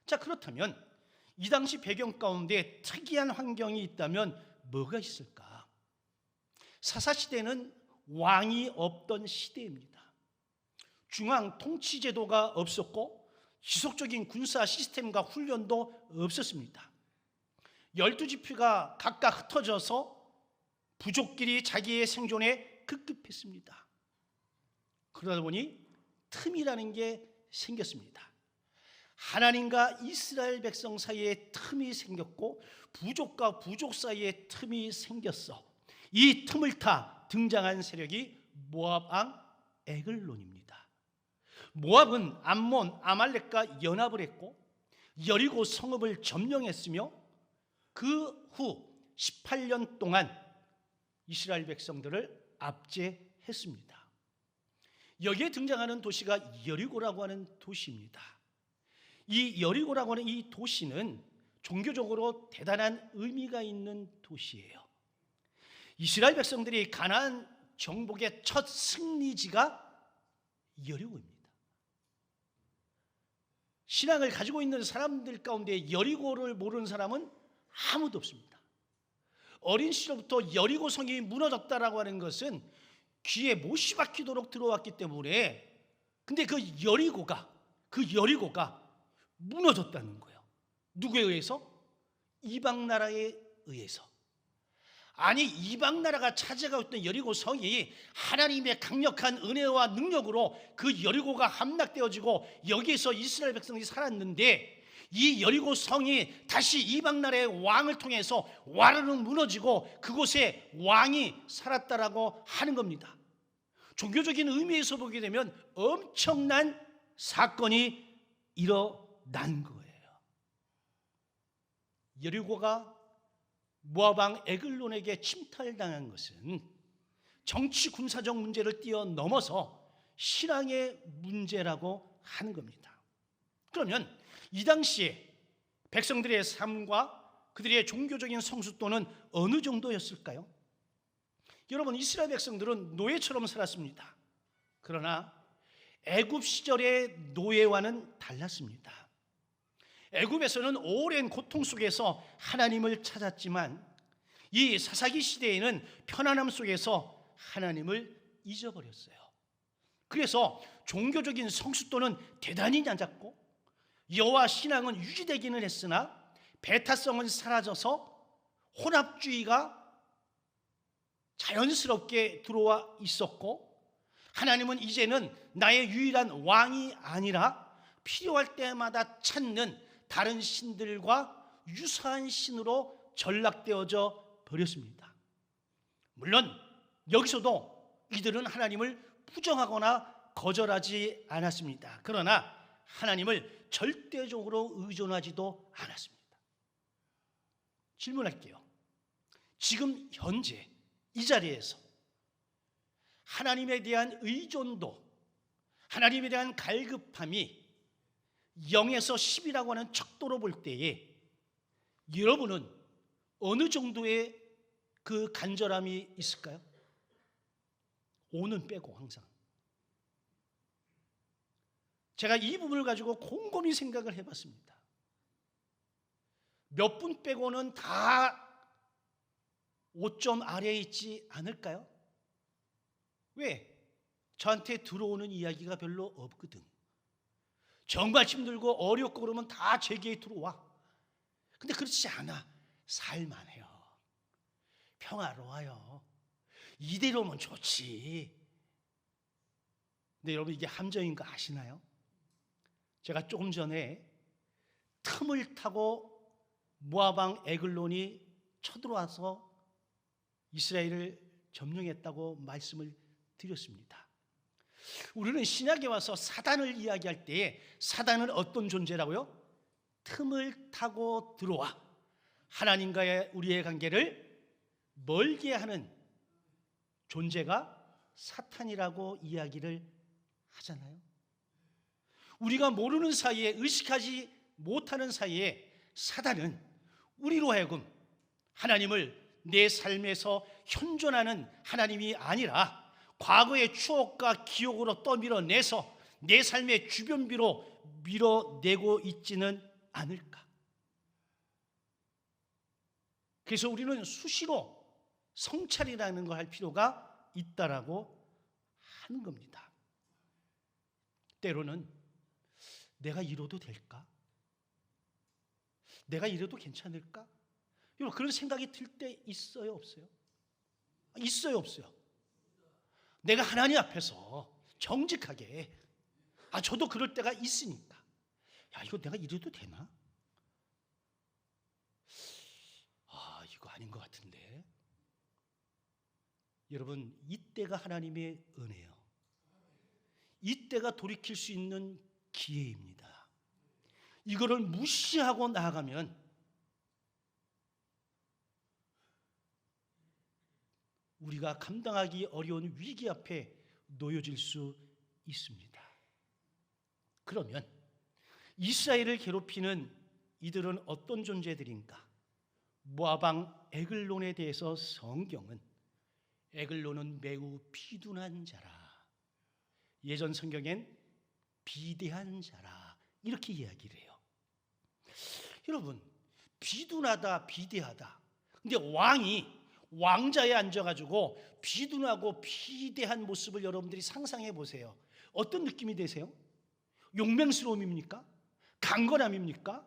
자, 그렇다면 이 당시 배경 가운데 특이한 환경이 있다면 뭐가 있을까? 사사시대는 왕이 없던 시대입니다. 중앙 통치 제도가 없었고 지속적인 군사 시스템과 훈련도 없었습니다. 12지파가 각각 흩어져서 부족끼리 자기의 생존에 급급했습니다. 그러다 보니 틈이라는 게 생겼습니다. 하나님과 이스라엘 백성 사이에 틈이 생겼고 부족과 부족 사이에 틈이 생겼어. 이 틈을 타 등장한 세력이 모압 왕 에글론입니다. 모압은 암몬, 아말렉과 연합을 했고 여리고 성읍을 점령했으며 그 후 18년 동안 이스라엘 백성들을 압제했습니다. 여기에 등장하는 도시가 여리고라고 하는 도시입니다. 이 여리고라고 하는 이 도시는 종교적으로 대단한 의미가 있는 도시예요. 이스라엘 백성들이 가나안 정복의 첫 승리지가 여리고입니다. 신앙을 가지고 있는 사람들 가운데 여리고를 모르는 사람은 아무도 없습니다. 어린 시절부터 여리고 성이 무너졌다라고 하는 것은 귀에 못이 박히도록 들어왔기 때문에, 근데 그 여리고가 무너졌다는 거예요. 누구에 의해서? 이방 나라에 의해서. 아니, 이방 나라가 차지하고 있던 여리고 성이 하나님의 강력한 은혜와 능력으로 그 여리고가 함락되어지고 여기에서 이스라엘 백성이 살았는데, 이 여리고 성이 다시 이방 나라의 왕을 통해서 와르르 무너지고 그곳에 왕이 살았다라고 하는 겁니다. 종교적인 의미에서 보게 되면 엄청난 사건이 일어난 거예요. 여리고가 모압 왕 에글론에게 침탈당한 것은 정치 군사적 문제를 뛰어넘어서 신앙의 문제라고 하는 겁니다. 그러면 이 당시에 백성들의 삶과 그들의 종교적인 성숙도는 어느 정도였을까요? 여러분, 이스라엘 백성들은 노예처럼 살았습니다. 그러나 애굽 시절의 노예와는 달랐습니다. 애굽에서는 오랜 고통 속에서 하나님을 찾았지만 이 사사기 시대에는 편안함 속에서 하나님을 잊어버렸어요. 그래서 종교적인 성숙도는 대단히 낮았고 여호와 신앙은 유지되기는 했으나 배타성은 사라져서 혼합주의가 자연스럽게 들어와 있었고, 하나님은 이제는 나의 유일한 왕이 아니라 필요할 때마다 찾는 다른 신들과 유사한 신으로 전락되어져 버렸습니다. 물론 여기서도 이들은 하나님을 부정하거나 거절하지 않았습니다. 그러나 하나님을 절대적으로 의존하지도 않았습니다. 질문할게요. 지금 현재 이 자리에서 하나님에 대한 의존도, 하나님에 대한 갈급함이 0에서 10이라고 하는 척도로 볼 때에 여러분은 어느 정도의 그 간절함이 있을까요? 5는 빼고 항상. 제가 이 부분을 가지고 곰곰이 생각을 해봤습니다. 몇 분 빼고는 다 5점 아래에 있지 않을까요? 왜? 저한테 들어오는 이야기가 별로 없거든. 정말 힘들고 어렵고 그러면 다 제게 들어와. 근데 그렇지 않아. 살만해요. 평화로워요. 이대로면 좋지. 근데 여러분, 이게 함정인 거 아시나요? 제가 조금 전에 틈을 타고 모압 왕 에글론이 쳐들어와서 이스라엘을 점령했다고 말씀을 드렸습니다. 우리는 신약에 와서 사단을 이야기할 때에 사단은 어떤 존재라고요? 틈을 타고 들어와 하나님과의 우리의 관계를 멀게 하는 존재가 사탄이라고 이야기를 하잖아요. 우리가 모르는 사이에, 의식하지 못하는 사이에 사단은 우리로 하여금 하나님을 내 삶에서 현존하는 하나님이 아니라 과거의 추억과 기억으로 떠밀어내서 내 삶의 주변비로 밀어내고 있지는 않을까. 그래서 우리는 수시로 성찰이라는 걸 할 필요가 있다라고 하는 겁니다. 때로는 내가 이뤄도 될까? 내가 이래도 괜찮을까? 여러분, 그런 생각이 들 때 있어요, 없어요? 있어요, 없어요? 내가 하나님 앞에서 정직하게, 저도 그럴 때가 있으니까, 이거 내가 이래도 되나? 이거 아닌 것 같은데. 여러분, 이때가 하나님의 은혜요. 이때가 돌이킬 수 있는 기회입니다. 이거를 무시하고 나아가면 우리가 감당하기 어려운 위기 앞에 놓여질 수 있습니다. 그러면 이스라엘을 괴롭히는 이들은 어떤 존재들인가? 모압 왕 에글론에 대해서 성경은 에글론은 매우 비둔한 자라, 예전 성경엔 비대한 자라, 이렇게 이야기를 해요. 여러분, 비둔하다, 비대하다. 근데 왕이 왕자에 앉아가지고 비둔하고 비대한 모습을 여러분들이 상상해 보세요. 어떤 느낌이 되세요? 용맹스러움입니까? 강건함입니까?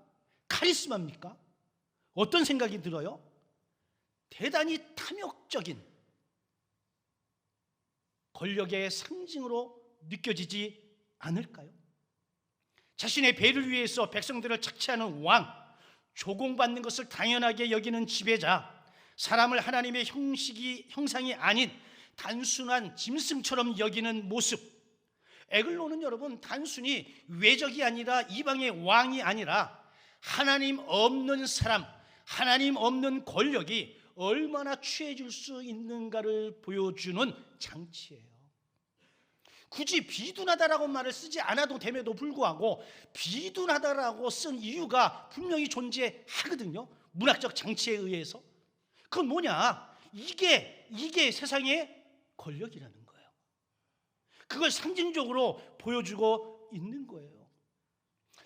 카리스마입니까? 어떤 생각이 들어요? 대단히 탐욕적인 권력의 상징으로 느껴지지 않을까요? 자신의 배를 위해서 백성들을 착취하는 왕, 조공받는 것을 당연하게 여기는 지배자, 사람을 하나님의 형상이 아닌 단순한 짐승처럼 여기는 모습. 에글론은 여러분 단순히 외적이 아니라 이방의 왕이 아니라 하나님 없는 사람, 하나님 없는 권력이 얼마나 취해질 수 있는가를 보여주는 장치예요. 굳이 비둔하다라고 말을 쓰지 않아도 됨에도 불구하고 비둔하다라고 쓴 이유가 분명히 존재하거든요. 문학적 장치에 의해서. 그건 뭐냐? 이게 세상의 권력이라는 거예요. 그걸 상징적으로 보여주고 있는 거예요.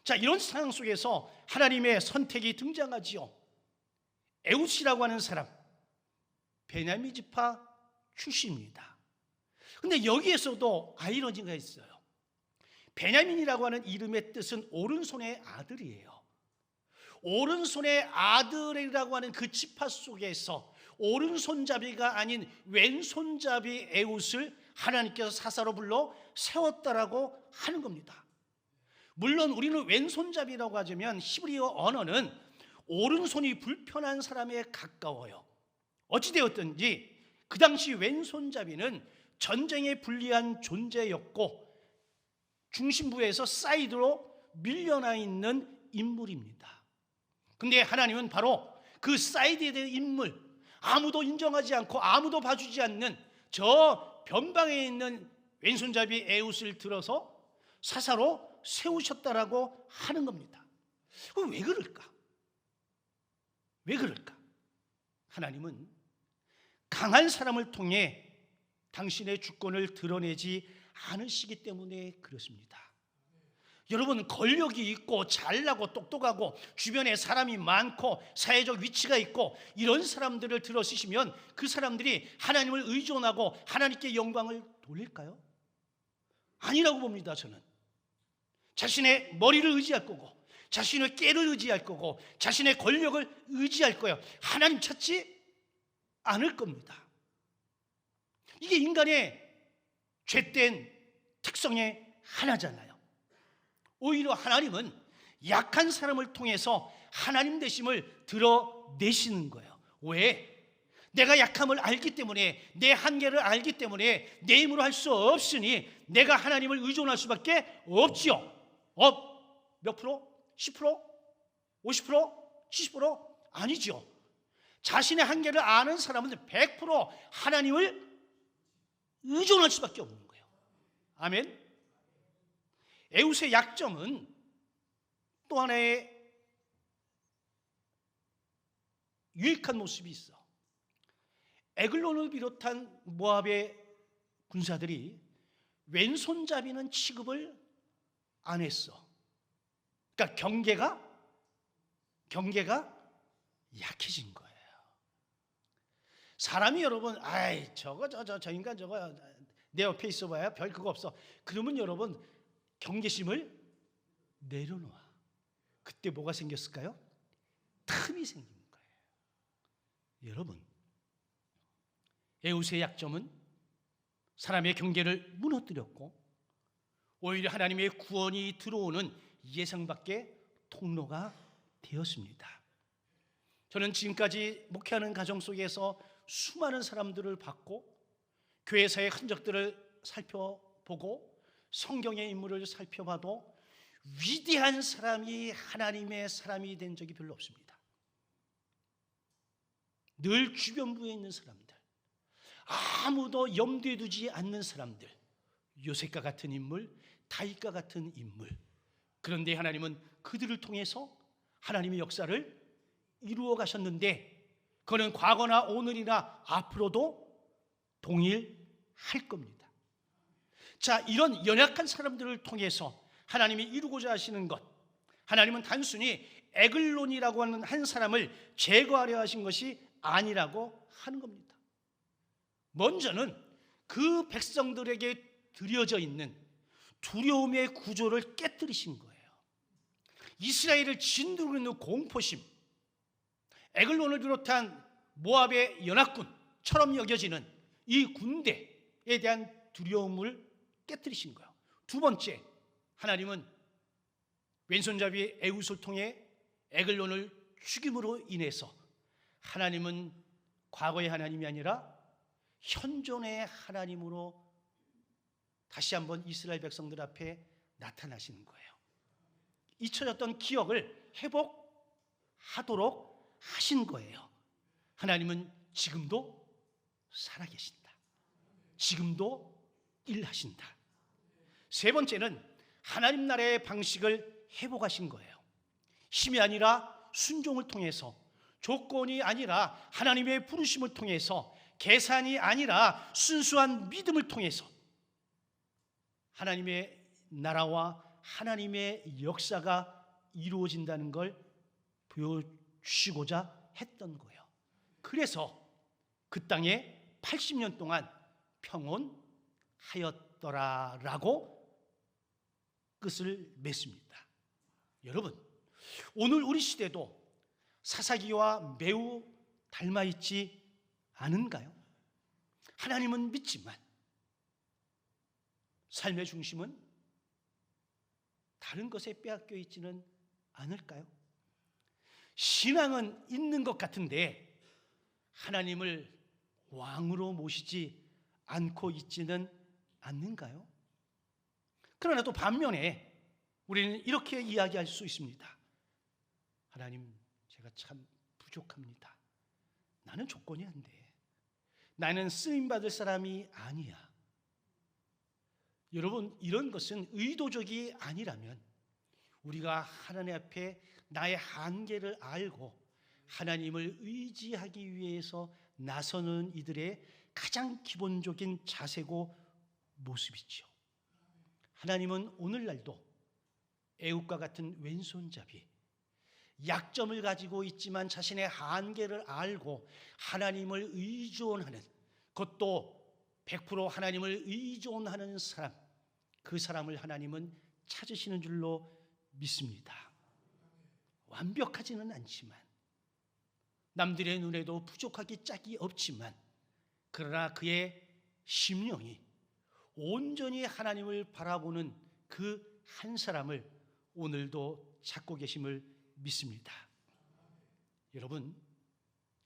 자, 이런 상황 속에서 하나님의 선택이 등장하지요. 에웃이라고 하는 사람, 베냐민 지파 출신입니다. 근데 여기에서도 아이러니가 있어요. 베냐민이라고 하는 이름의 뜻은 오른손의 아들이에요. 오른손의 아들이라고 하는 그 지파 속에서 오른손잡이가 아닌 왼손잡이 에웃을 하나님께서 사사로 불러 세웠다라고 하는 겁니다. 물론 우리는 왼손잡이라고 하자면 히브리어 언어는 오른손이 불편한 사람에 가까워요. 어찌되었든지 그 당시 왼손잡이는 전쟁에 불리한 존재였고 중심부에서 사이드로 밀려나 있는 인물입니다. 근데 하나님은 바로 그 사이드에 대한 인물, 아무도 인정하지 않고 아무도 봐주지 않는 저 변방에 있는 왼손잡이 에웃을 들어서 사사로 세우셨다라고 하는 겁니다. 그럼 왜 그럴까? 왜 그럴까? 하나님은 강한 사람을 통해 당신의 주권을 드러내지 않으시기 때문에 그렇습니다. 여러분, 권력이 있고 잘나고 똑똑하고 주변에 사람이 많고 사회적 위치가 있고 이런 사람들을 들어 쓰시면 그 사람들이 하나님을 의존하고 하나님께 영광을 돌릴까요? 아니라고 봅니다. 저는 자신의 머리를 의지할 거고 자신의 깨를 의지할 거고 자신의 권력을 의지할 거예요. 하나님 찾지 않을 겁니다. 이게 인간의 죄된 특성의 하나잖아요. 오히려 하나님은 약한 사람을 통해서 하나님 되심을 드러내시는 거예요. 왜? 내가 약함을 알기 때문에, 내 한계를 알기 때문에 내 힘으로 할 수 없으니 내가 하나님을 의존할 수밖에 없지요. 몇 프로? 10%? 50%? 70%? 아니죠. 자신의 한계를 아는 사람은 100% 하나님을 의존할 수밖에 없는 거예요. 아멘. 에웃의 약점은 또 하나의 유익한 모습이 있어. 에글론을 비롯한 모압의 군사들이 왼손잡이는 취급을 안 했어. 그러니까 경계가 약해진 거예요. 사람이 여러분, 아이 저 인간 저거 내 옆에 있어봐야 별 그거 없어. 그러면 여러분 경계심을 내려놓아. 그때 뭐가 생겼을까요? 틈이 생긴 거예요. 여러분, 에웃의 약점은 사람의 경계를 무너뜨렸고 오히려 하나님의 구원이 들어오는 예상 밖의 통로가 되었습니다. 저는 지금까지 목회하는 가정 속에서 수많은 사람들을 봤고 교회사의 흔적들을 살펴보고 성경의 인물을 살펴봐도 위대한 사람이 하나님의 사람이 된 적이 별로 없습니다. 늘 주변부에 있는 사람들, 아무도 염두에 두지 않는 사람들, 요셉과 같은 인물, 다윗과 같은 인물. 그런데 하나님은 그들을 통해서 하나님의 역사를 이루어 가셨는데 그는 과거나 오늘이나 앞으로도 동일할 겁니다. 자, 이런 연약한 사람들을 통해서 하나님이 이루고자 하시는 것, 하나님은 단순히 에글론이라고 하는 한 사람을 제거하려 하신 것이 아니라고 하는 겁니다. 먼저는 그 백성들에게 드려져 있는 두려움의 구조를 깨뜨리신 거예요. 이스라엘을 진두르고 있는 공포심, 에글론을 비롯한 모압의 연합군처럼 여겨지는 이 군대에 대한 두려움을 깨뜨리신 거예요. 두 번째, 하나님은 왼손잡이 에훗을 통해 에글론을 죽임으로 인해서 하나님은 과거의 하나님이 아니라 현존의 하나님으로 다시 한번 이스라엘 백성들 앞에 나타나시는 거예요. 잊혀졌던 기억을 회복하도록 하신 거예요. 하나님은 지금도 살아계신다. 지금도 일하신다. 세 번째는 하나님 나라의 방식을 회복하신 거예요. 힘이 아니라 순종을 통해서, 조건이 아니라 하나님의 부르심을 통해서, 계산이 아니라 순수한 믿음을 통해서 하나님의 나라와 하나님의 역사가 이루어진다는 걸 보여주시고자 했던 거예요. 그래서 그 땅에 80년 동안 평온하였더라라고 끝을 맺습니다. 여러분, 오늘 우리 시대도 사사기와 매우 닮아있지 않은가요? 하나님은 믿지만 삶의 중심은 다른 것에 빼앗겨 있지는 않을까요? 신앙은 있는 것 같은데 하나님을 왕으로 모시지 않고 있지는 않는가요? 그러나 또 반면에 우리는 이렇게 이야기할 수 있습니다. 하나님, 제가 참 부족합니다. 나는 조건이 안 돼. 나는 쓰임받을 사람이 아니야. 여러분, 이런 것은 의도적이 아니라면 우리가 하나님 앞에 나의 한계를 알고 하나님을 의지하기 위해서 나서는 이들의 가장 기본적인 자세고 모습이죠. 하나님은 오늘날도 에훗과 같은 왼손잡이, 약점을 가지고 있지만 자신의 한계를 알고 하나님을 의존하는, 그것도 100% 하나님을 의존하는 사람, 그 사람을 하나님은 찾으시는 줄로 믿습니다. 완벽하지는 않지만, 남들의 눈에도 부족하기 짝이 없지만, 그러나 그의 심령이 온전히 하나님을 바라보는 그 한 사람을 오늘도 찾고 계심을 믿습니다. 여러분,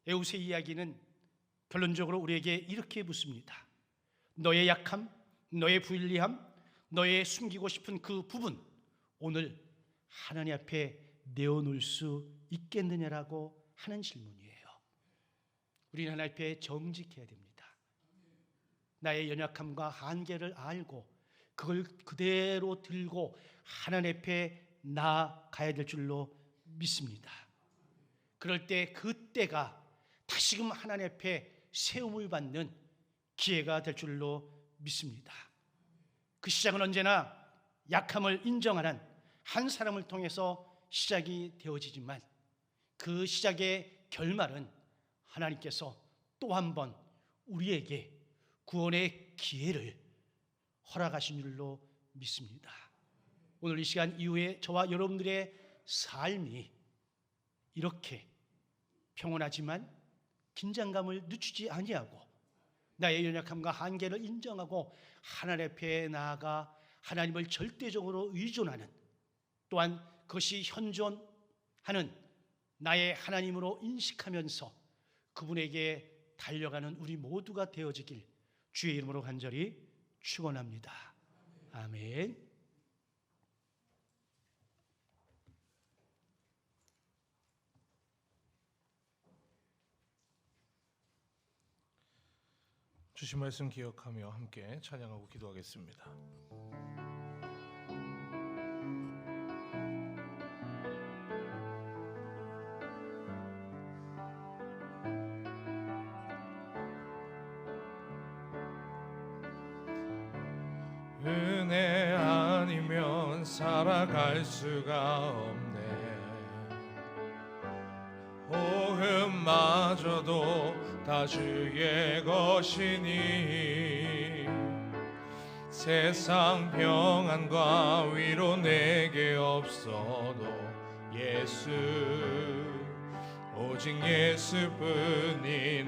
에훗의 이야기는 결론적으로 우리에게 이렇게 묻습니다. 너의 약함, 너의 불리함, 너의 숨기고 싶은 그 부분, 오늘 하나님 앞에 내어놓을 수 있겠느냐라고 하는 질문이에요. 우리는 하나님 앞에 정직해야 됩니다. 나의 연약함과 한계를 알고 그걸 그대로 들고 하나님 앞에 나아가야 될 줄로 믿습니다. 그럴 때 그때가 다시금 하나님 앞에 세움을 받는 기회가 될 줄로 믿습니다. 그 시작은 언제나 약함을 인정하는 한 사람을 통해서 시작이 되어지지만 그 시작의 결말은 하나님께서 또 한 번 우리에게 구원의 기회를 허락하신 줄로 믿습니다. 오늘 이 시간 이후에 저와 여러분들의 삶이 이렇게 평온하지만 긴장감을 늦추지 아니하고 나의 연약함과 한계를 인정하고 하나님 앞에 나아가 하나님을 절대적으로 의존하는, 또한 그것이 현존하는 나의 하나님으로 인식하면서 그분에게 달려가는 우리 모두가 되어지길 주의 이름으로 간절히 축원합니다. 아멘. 주신 말씀 기억하며 함께 찬양하고 기도하겠습니다. 은혜 아니면 살아갈 수가 없네. 호흡마저도 다 주의 것이니 세상 평안과 위로 내게 없어도 예수 오직 예수뿐이네.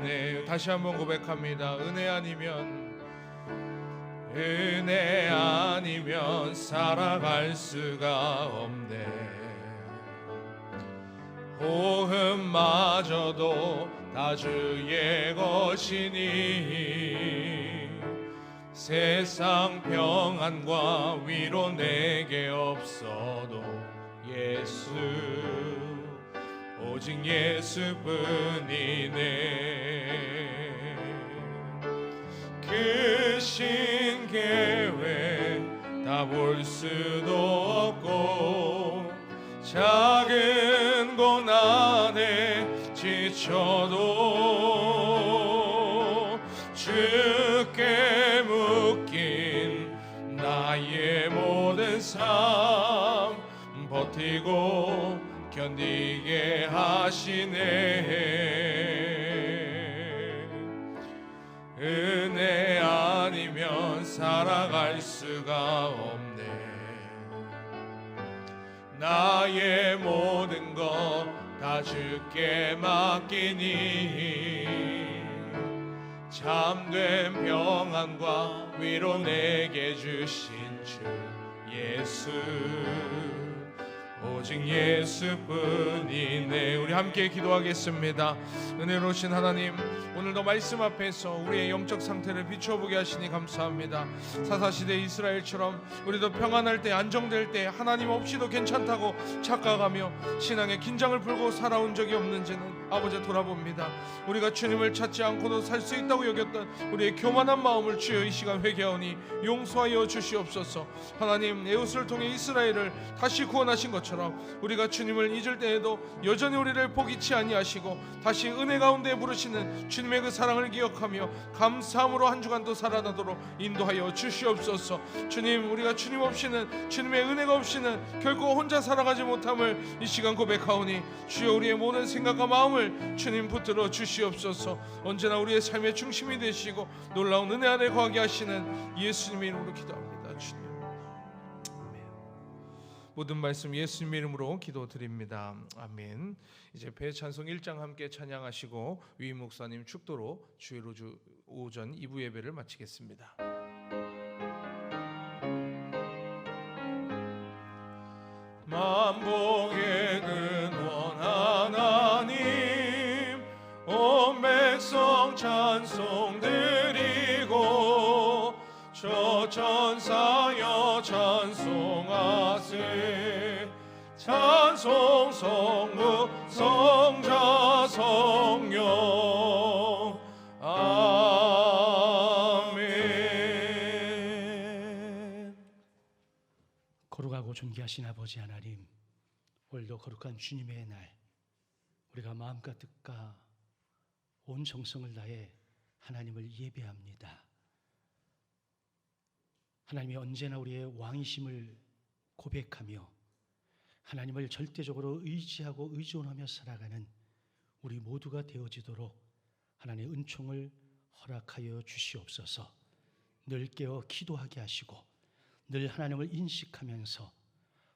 다시 한번 고백합니다. 은혜 아니면 살아갈 수가 없네. 호흡마저도 다 주의 것이니 세상 평안과 위로 내게 없어도 예수 오직 예수뿐이네. 그 신계획 다 볼 수도 없고 작은 고난에 지쳐도 주께 묶인 나의 모든 삶 버티고 견디게 하시네. 은혜 아니면 살아갈 수가 없네. 나의 모든 것 다 주께 맡기니 참된 평안과 위로 내게 주신 주 예수 오직 예수뿐이네. 우리 함께 기도하겠습니다. 은혜로우신 하나님, 오늘도 말씀 앞에서 우리의 영적 상태를 비춰보게 하시니 감사합니다. 사사시대 이스라엘처럼 우리도 평안할 때, 안정될 때 하나님 없이도 괜찮다고 착각하며 신앙의 긴장을 풀고 살아온 적이 없는지는 아버지 돌아봅니다. 우리가 주님을 찾지 않고도 살 수 있다고 여겼던 우리의 교만한 마음을 주여 이 시간 회개하오니 용서하여 주시옵소서. 하나님, 에웃을 통해 이스라엘을 다시 구원하신 것처럼 우리가 주님을 잊을 때에도 여전히 우리를 포기치 아니하시고 다시 은혜 가운데 부르시는 주님의 그 사랑을 기억하며 감사함으로 한 주간도 살아나도록 인도하여 주시옵소서. 주님, 우리가 주님 없이는, 주님의 은혜가 없이는 결코 혼자 살아가지 못함을 이 시간 고백하오니 주여 우리의 모든 생각과 마음을 주님 붙들어 주시옵소서. 언제나 우리의 삶의 중심이 되시고 놀라운 은혜 안에 거하게 하시는 예수님의 이름으로 기도합니다. 주님, 모든 말씀 예수님의 이름으로 기도드립니다. 아멘. 이제 배찬송 1장 함께 찬양하시고 위임 목사님 축도로 주일 오전 2부 예배를 마치겠습니다. 만복의 근원 하나님, 온 백성 찬송 드리고 저 천사여 찬송하세. 찬송 성부 성자 성령 아멘. 거룩하고 존귀하신 아버지 하나님, 오늘도 거룩한 주님의 날, 우리가 마음과 뜻과 온 정성을 다해 하나님을 예배합니다. 하나님이 언제나 우리의 왕이심을 고백하며 하나님을 절대적으로 의지하고 의존하며 살아가는 우리 모두가 되어지도록 하나님의 은총을 허락하여 주시옵소서. 늘 깨어 기도하게 하시고 늘 하나님을 인식하면서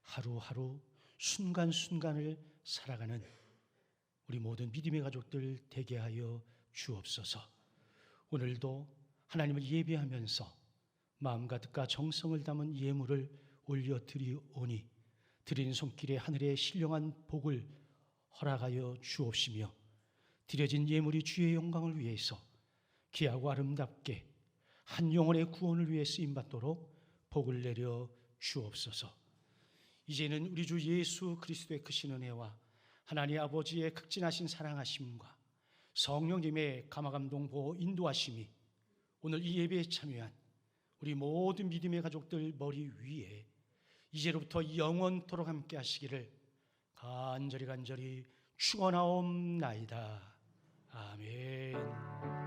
하루하루 순간순간을 살아가는 우리 모든 믿음의 가족들 되게 하여 주옵소서. 오늘도 하나님을 예배하면서 마음과 뜻과 정성을 담은 예물을 올려드리오니 드린 손길에 하늘의 신령한 복을 허락하여 주옵시며 드려진 예물이 주의 영광을 위해서 귀하고 아름답게 한 영혼의 구원을 위해 쓰임받도록 복을 내려 주옵소서. 이제는 우리 주 예수 그리스도의 크신 은혜와 하나님 아버지의 극진하신 사랑하심과 성령님의 감화감동 보호 인도하심이 오늘 이 예배에 참여한 우리 모든 믿음의 가족들 머리 위에 이제로부터 영원토록 함께 하시기를 간절히 축원하옵나이다. 아멘.